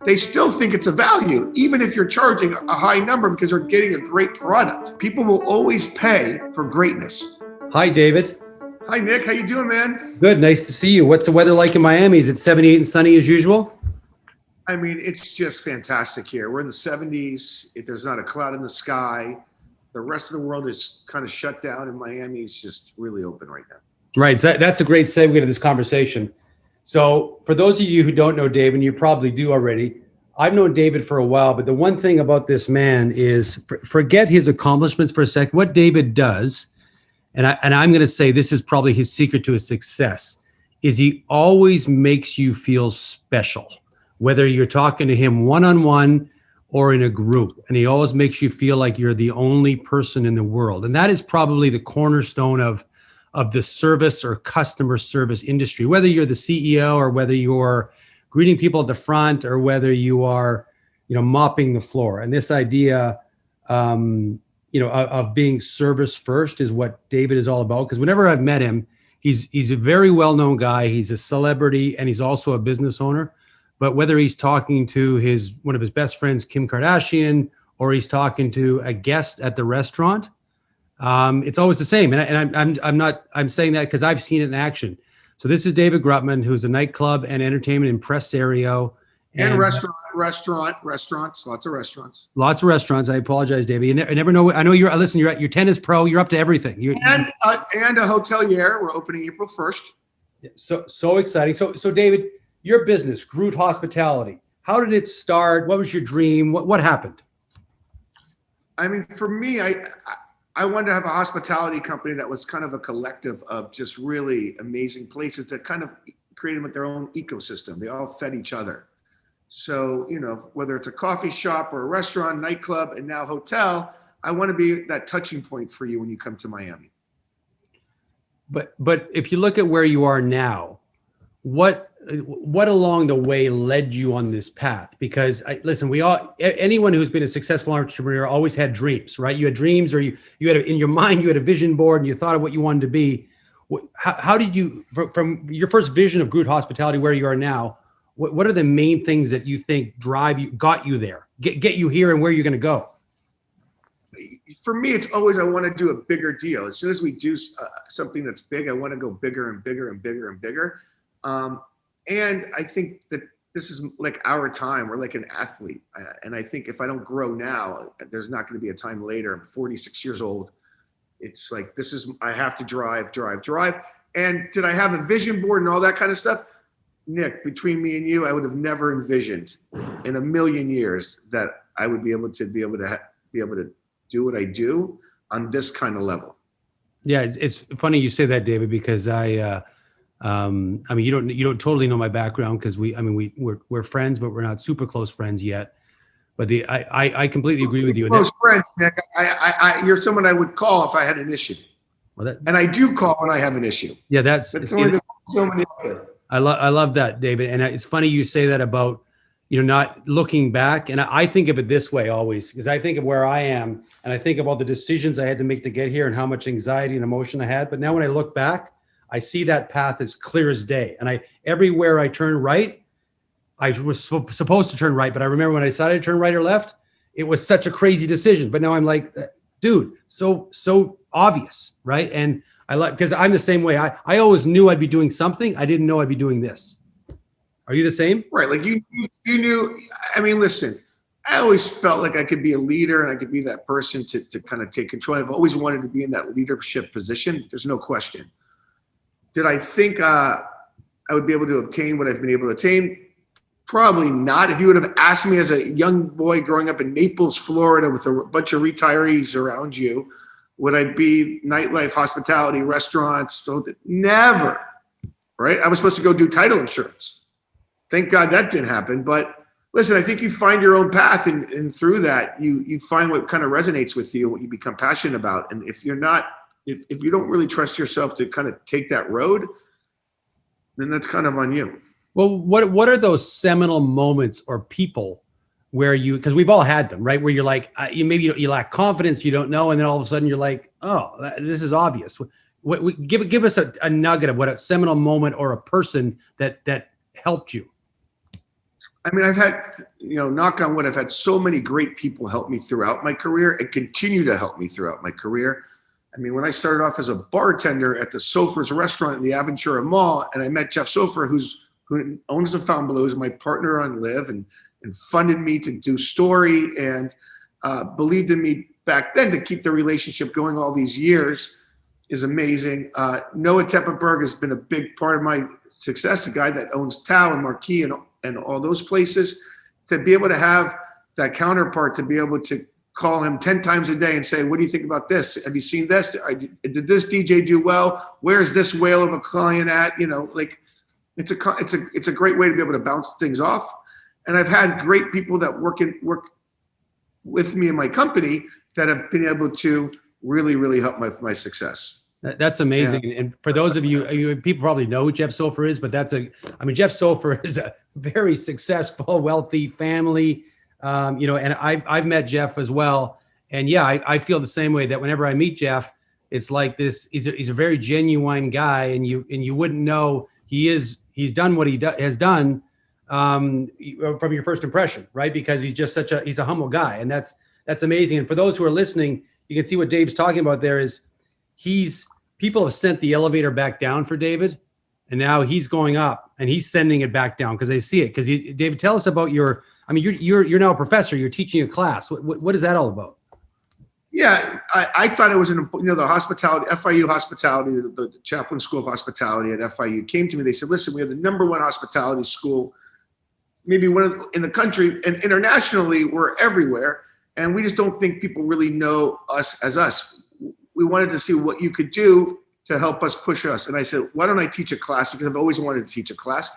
they still think it's a value, even if you're charging a high number because they're getting a great product. People will always pay for greatness. Hi, David. Hi, Nick. How you doing, man? Good. Nice to see you. What's the weather like in Miami? Is it 78 and sunny as usual? I mean, it's just fantastic here. We're in the 70s. There's not a cloud in the sky. The rest of the world is kind of shut down, and Miami is just really open right now. Right. So that's a great segue to this conversation. So for those of you who don't know David, and you probably do already, I've known David for a while, but the one thing about this man is, forget his accomplishments for a second. What David does, and I'm going to say this is probably his secret to his success, is he always makes you feel special, whether you're talking to him one-on-one or in a group. And he always makes you feel like you're the only person in the world. And that is probably the cornerstone of the service or customer service industry, whether you're the CEO or whether you're greeting people at the front or whether you are, mopping the floor. And this idea, of being service first is what David is all about. Because whenever I've met him, he's a very well-known guy. He's a celebrity and he's also a business owner. But whether he's talking to one of his best friends, Kim Kardashian, or he's talking to a guest at the restaurant, it's always the same. And I'm saying that because I've seen it in action. So this is David Grutman, who's a nightclub and entertainment impresario. And restaurants, lots of restaurants. Lots of restaurants. I apologize, David. You never know. I know you're a tennis pro. You're up to everything. And a hotelier. We're opening April 1st. So exciting. So David, your business, Groot Hospitality, how did it start? What was your dream? What happened? I mean, for me, I wanted to have a hospitality company that was kind of a collective of just really amazing places that kind of created with their own ecosystem. They all fed each other. So, whether it's a coffee shop or a restaurant, nightclub, and now hotel, I want to be that touching point for you when you come to Miami. But if you look at where you are now, what along the way led you on this path? Because anyone who's been a successful entrepreneur always had dreams, right? You had dreams, or you had in your mind, you had a vision board and you thought of what you wanted to be. How did you, from your first vision of Groot Hospitality, where you are now, what are the main things that you think got you there, get you here and where you're going to go? For me, it's always, I want to do a bigger deal. As soon as we do something that's big, I want to go bigger and bigger and bigger and bigger. And I think that this is like our time. We're like an athlete. And I think if I don't grow now, there's not going to be a time later. I'm 46 years old. It's like, I have to drive. And did I have a vision board and all that kind of stuff? Nick, between me and you, I would have never envisioned in a million years that I would be able to do what I do on this kind of level. Yeah, it's funny you say that, David, because you don't totally know my background, because we're friends, but we're not super close friends yet. But I completely agree with you. Close friends, Nick. You're someone I would call if I had an issue. And I do call when I have an issue. Yeah, there's so many other. I love that, David. And it's funny you say that about, not looking back. And I think of it this way always, because I think of where I am and I think of all the decisions I had to make to get here and how much anxiety and emotion I had. But now when I look back, I see that path as clear as day. And everywhere I turn right, I was supposed to turn right. But I remember when I decided to turn right or left, it was such a crazy decision. But now I'm like, dude, so obvious, right? And because I'm the same way. I always knew I'd be doing something. I didn't know I'd be doing this. Are you the same? Right. Like you knew, listen, I always felt like I could be a leader and I could be that person to kind of take control. I've always wanted to be in that leadership position. There's no question. Did I think I would be able to obtain what I've been able to attain? Probably not. If you would have asked me as a young boy growing up in Naples, Florida, with a bunch of retirees around you, would I be nightlife, hospitality, restaurants? So never, right? I was supposed to go do title insurance. Thank God that didn't happen. But listen, I think you find your own path, and through that, you find what kind of resonates with you, what you become passionate about. And if you don't really trust yourself to kind of take that road, then that's kind of on you. Well, what are those seminal moments or people where because we've all had them, right? Where you're like, you lack confidence, you don't know. And then all of a sudden you're like, oh, this is obvious. Give us a nugget of what a seminal moment or a person that helped you. I mean, I've had, knock on wood, I've had so many great people help me throughout my career and continue to help me throughout my career. I mean, when I started off as a bartender at the Sofer's restaurant in the Aventura Mall, and I met Jeff Sofer, who owns the Fontainebleau, who's my partner on Live, and funded me to do Story, and believed in me back then to keep the relationship going all these years, is amazing. Noah Teppenberg has been a big part of my success, the guy that owns Tao and Marquis and all those places. To be able to have that counterpart, to be able to call him 10 times a day and say, what do you think about this? Have you seen this? Did this DJ do well? Where's this whale of a client at? It's a great way to be able to bounce things off. And I've had great people that work with me in my company that have been able to really, really help my success. That's amazing. Yeah. And for those of you, people probably know who Jeff Sofer is, but Jeff Sofer is a very successful, wealthy family. And I've met Jeff as well. And yeah, I feel the same way, that whenever I meet Jeff, it's like this, he's a very genuine guy, and you wouldn't know he's done what he has done from your first impression, right? Because he's just he's a humble guy, and that's amazing. And for those who are listening, you can see what Dave's talking about there is people have sent the elevator back down for David, and now he's going up and he's sending it back down because they see it. Because David, tell us about you're now a professor, you're teaching a class. What is that all about? Yeah, I thought it was the hospitality, FIU hospitality, the Chaplain School of Hospitality at FIU came to me. They said, listen, we have the #1 hospitality school, maybe in the country, and internationally we're everywhere. And we just don't think people really know us as us. We wanted to see what you could do to help us push us. And I said, why don't I teach a class? Because I've always wanted to teach a class.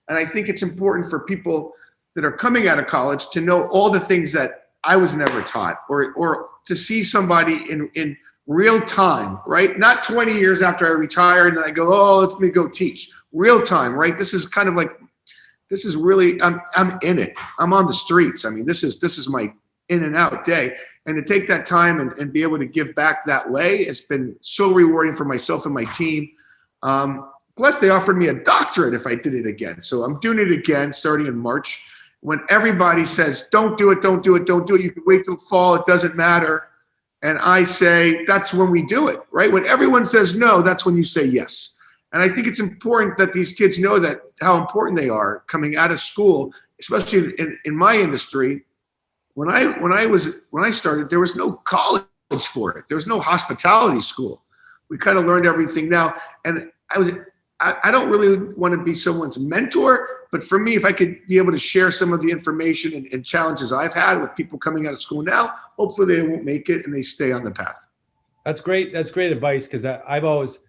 And I think it's important for people that are coming out of college to know all the things that I was never taught, or to see somebody in real time, right? Not 20 years after I retired and then I go, oh, let me go teach. Real time, right? This is really, I'm in it. I'm on the streets. I mean, this is my in and out day. And to take that time and be able to give back that way, it's been so rewarding for myself and my team. Plus they offered me a doctorate if I did it again. So I'm doing it again starting in March. When everybody says, don't do it, don't do it, don't do it. You can wait till fall, it doesn't matter. And I say, that's when we do it, right? When everyone says no, that's when you say yes. And I think it's important that these kids know that how important they are coming out of school, especially in my industry. When I started, there was no college for it. There was no hospitality school. We kind of learned everything now. And I don't really want to be someone's mentor, but for me, if I could be able to share some of the information and challenges I've had with people coming out of school now, hopefully they won't make it and they stay on the path. That's great. That's great advice. Because I've always,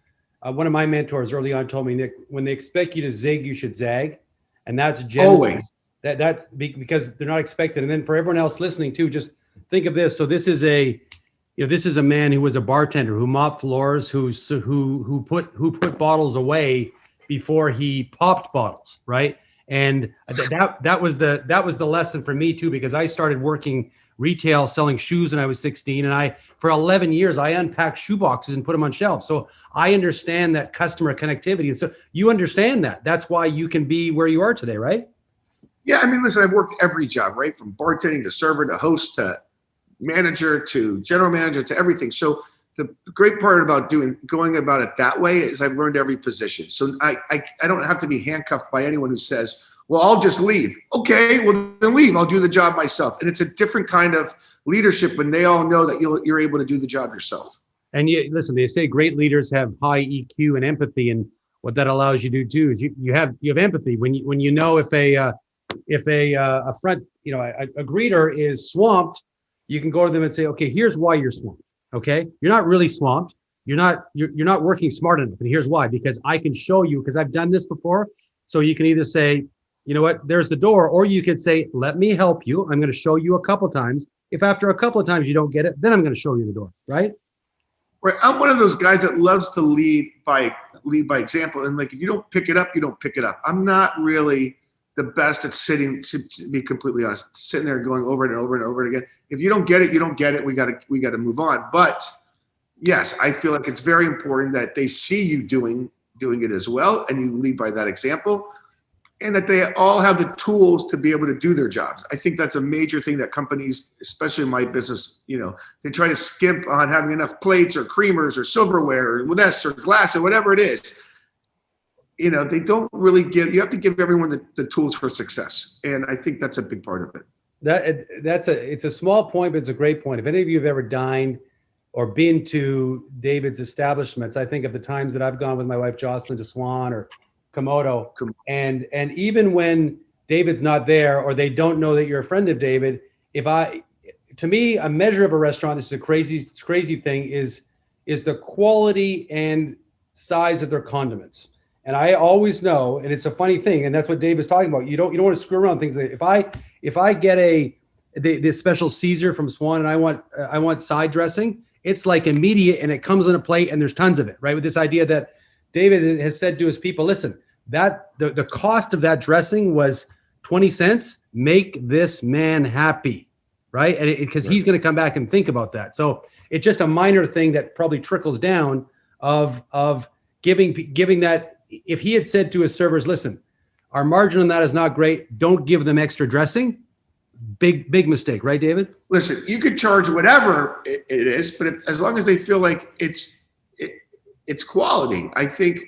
one of my mentors early on told me, Nick, when they expect you to zig, you should zag. And that's generally, always. That's because they're not expected. And then for everyone else listening too, just think of this. So this is a man who was a bartender, who mopped floors, who put bottles away before he popped bottles, right? And that was the lesson for me too, because I started working retail selling shoes when I was 16, and for 11 years I unpacked shoe boxes and put them on shelves. So I understand that customer connectivity, and so you understand that. That's why you can be where you are today, right? Yeah, I mean, listen, I've worked every job, right? From bartending to server to host to manager to general manager to everything. So the great part about going about it that way is I've learned every position. So I don't have to be handcuffed by anyone who says, well, I'll just leave. Okay, well then leave. I'll do the job myself. And it's a different kind of leadership when they all know that you're able to do the job yourself. And listen, they say great leaders have high EQ and empathy, and what that allows you to do is you have empathy when you know if a front, a greeter is swamped, you can go to them and say, okay, here's why you're swamped. Okay, you're not really swamped. You're not working smart enough, and here's why. Because I can show you, because I've done this before. So you can either say, you know what, there's the door, or you could say, let me help you. I'm going to show you a couple times. If after a couple of times you don't get it, then I'm going to show you the door, right? Right. I'm one of those guys that loves to lead by example, and like if you don't pick it up, you don't pick it up. I'm not really the best at sitting, to be completely honest, sitting there going over it and over and over it again. If you don't get it, you don't get it. We got to move on. But yes, I feel like it's very important that they see you doing it as well, and you lead by that example. and that they all have the tools to be able to do their jobs. I think that's a major thing that companies, especially in my business, they try to skimp on having enough plates or creamers or silverware or this or glass or whatever it is. They don't really you have to give everyone the tools for success. And I think that's a big part of it. It's a small point, but it's a great point. If any of you have ever dined or been to David's establishments, I think of the times that I've gone with my wife Jocelyn to Swan or Komodo, and even when David's not there or they don't know that you're a friend of David, to me, a measure of a restaurant, this is a crazy thing, is the quality and size of their condiments. And I always know, and it's a funny thing, and that's what Dave is talking about. You don't want to screw around things. If I get this special Caesar from Swan and I want side dressing, it's like immediate and it comes on a plate and there's tons of it, right? With this idea that David has said to his people, listen, that the cost of that dressing was 20 cents. Make this man happy, right? And because he's going to come back and think about that. So it's just a minor thing that probably trickles down of giving that. If he had said to his servers, listen, our margin on that is not great, don't give them extra dressing. Big mistake, right, David? Listen, you could charge whatever it is, but as long as they feel like it's quality, I think,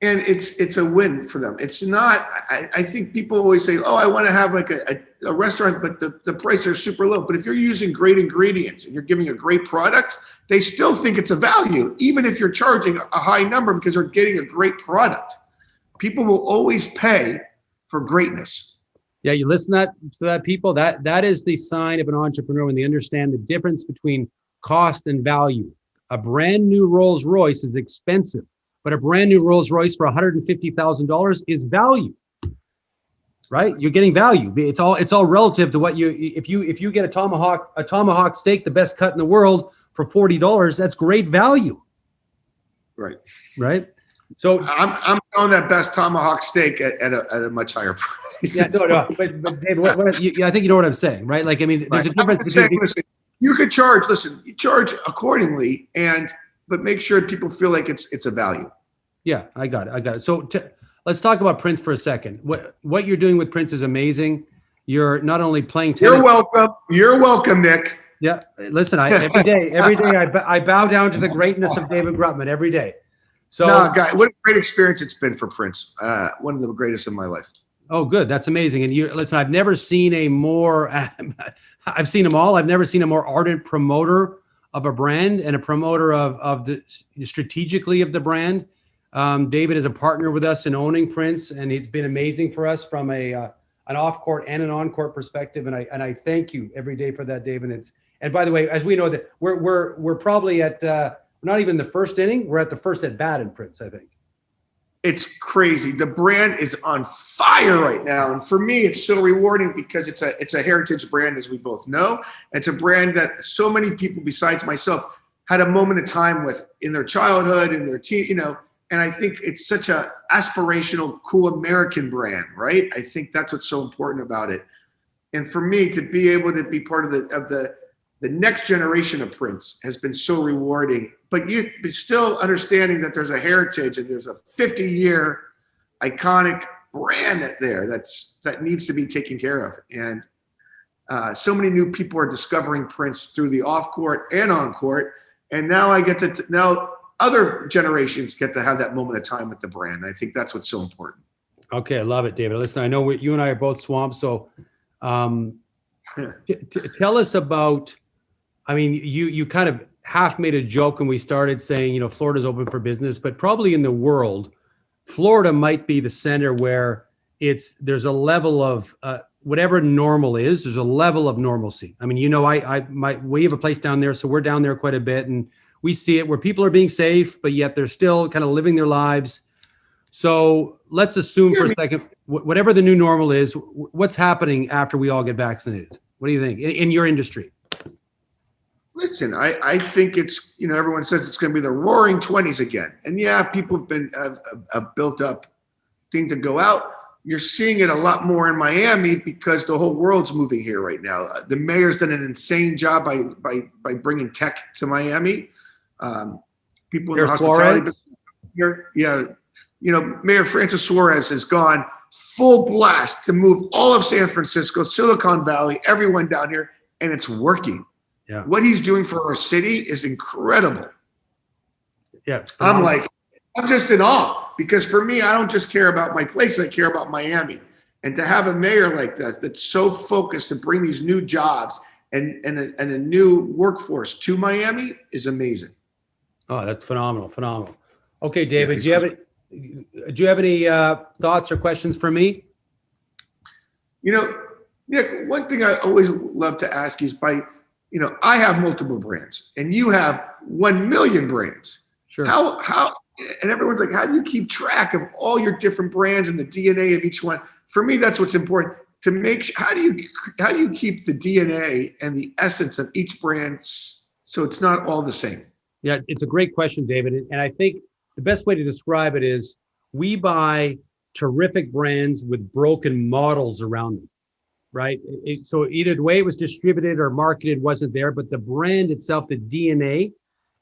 and it's a win for them. It's not. I think people always say, "Oh, I want to have like a restaurant, but the prices are super low." But if you're using great ingredients and you're giving a great product, they still think it's a value, even if you're charging a high number because they're getting a great product. People will always pay for greatness. Yeah, you listen to that, people. That is the sign of an entrepreneur when they understand the difference between cost and value. A brand new Rolls Royce is expensive, but a brand new Rolls Royce for $150,000 is value, right? You're getting value. It's all relative to what if you get a tomahawk steak, the best cut in the world, for $40, that's great value. Right. So I'm selling that best tomahawk steak at a much higher price. Yeah, no, but David, I think you know what I'm saying, right? Like, I mean, there's a difference. Listen, you could charge. Listen, you charge accordingly, but make sure people feel like it's a value. Yeah, I got it. So let's talk about Prince for a second. What you're doing with Prince is amazing. You're not only playing tennis. You're welcome, Nick. Yeah, listen, every day I bow down to the greatness of David Grutman every day. So, no, guy, what a great experience it's been for Prince. One of the greatest in my life. Oh, good. That's amazing. And listen, I've never seen I've seen them all. I've never seen a more ardent promoter of a brand and a promoter of the strategically of the brand. David is a partner with us in owning Prince, and it's been amazing for us from an off-court and an on-court perspective. And I thank you every day for that, David. And by the way, as we know that we're probably at not even the first inning. We're at the first at bat in Prince, I think. It's crazy. The brand is on fire right now. And for me, it's so rewarding because it's a heritage brand, as we both know. It's a brand that so many people besides myself had a moment of time with in their childhood, in their teen, and I think it's such a aspirational, cool American brand, right? I think that's what's so important about it. And for me to be able to be part of the next generation of Prince has been so rewarding, but still understanding that there's a heritage and there's a 50-year iconic brand there that needs to be taken care of. And so many new people are discovering Prince through the off court and on court. And now now other generations get to have that moment of time with the brand. I think that's what's so important. Okay. I love it, David. Listen, I know you and I are both swamped. So tell us about, I mean, you kind of half made a joke when we started saying, Florida's open for business, but probably in the world, Florida might be the center where there's a level of whatever normal is, there's a level of normalcy. I mean, we have a place down there, so we're down there quite a bit, and we see it where people are being safe, but yet they're still kind of living their lives. So let's assume for a second, whatever the new normal is, what's happening after we all get vaccinated? What do you think in your industry? Listen, I think it's, everyone says it's going to be the roaring 20s again. And yeah, people have been a built up thing to go out. You're seeing it a lot more in Miami because the whole world's moving here right now. The mayor's done an insane job by bringing tech to Miami. People in the hospitality business here. Yeah. Mayor Francis Suarez has gone full blast to move all of San Francisco, Silicon Valley, everyone down here, and it's working. Yeah. What he's doing for our city is incredible. Yeah. I'm just in awe, because for me, I don't just care about my place, I care about Miami. And to have a mayor like that, that's so focused to bring these new jobs and a new workforce to Miami is amazing. Oh, that's phenomenal. Phenomenal. Okay, David, Yeah, do you have any thoughts or questions for me? You know, Nick, one thing I always love to ask you is I have multiple brands and you have 1 million brands. Sure. And everyone's like, how do you keep track of all your different brands and the DNA of each one? For me, that's what's important to make sure. How do you keep the DNA and the essence of each brand so it's not all the same? Yeah, it's a great question, David. And I think the best way to describe it is we buy terrific brands with broken models around them, right? So either the way it was distributed or marketed wasn't there, but the brand itself, the DNA,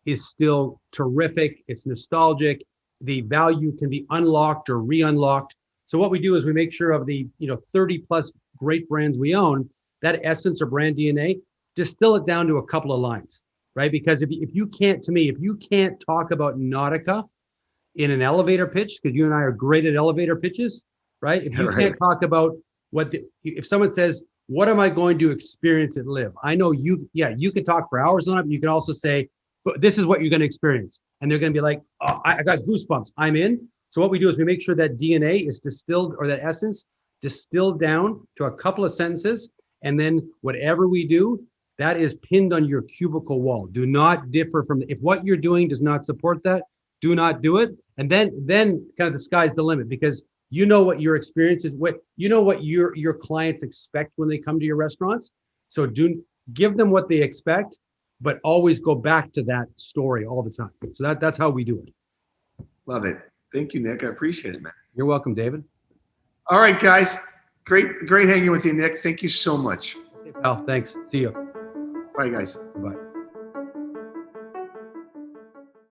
is still terrific. It's nostalgic. The value can be unlocked or re-unlocked. So what we do is we make sure of the 30 plus great brands we own, that essence or brand DNA, distill it down to a couple of lines, right? Because if you can't talk about Nautica in an elevator pitch, because you and I are great at elevator pitches, right? If you can't talk about if someone says, what am I going to experience at Live? I know you can talk for hours on it, but you can also say, but this is what you're going to experience. And they're going to be like, oh, I got goosebumps. I'm in. So what we do is we make sure that DNA is distilled, or that essence distilled down to a couple of sentences. And then whatever we do, that is pinned on your cubicle wall. Do not differ from, if what you're doing does not support that, do not do it. And then kind of the sky's the limit, because you know what your experience is, what your clients expect when they come to your restaurants. So give them what they expect, but always go back to that story all the time. So that's how we do it. Love it. Thank you, Nick. I appreciate it, man. You're welcome, David. All right, guys. Great hanging with you, Nick. Thank you so much. Hey, pal. Thanks. See you. Bye, guys. Bye.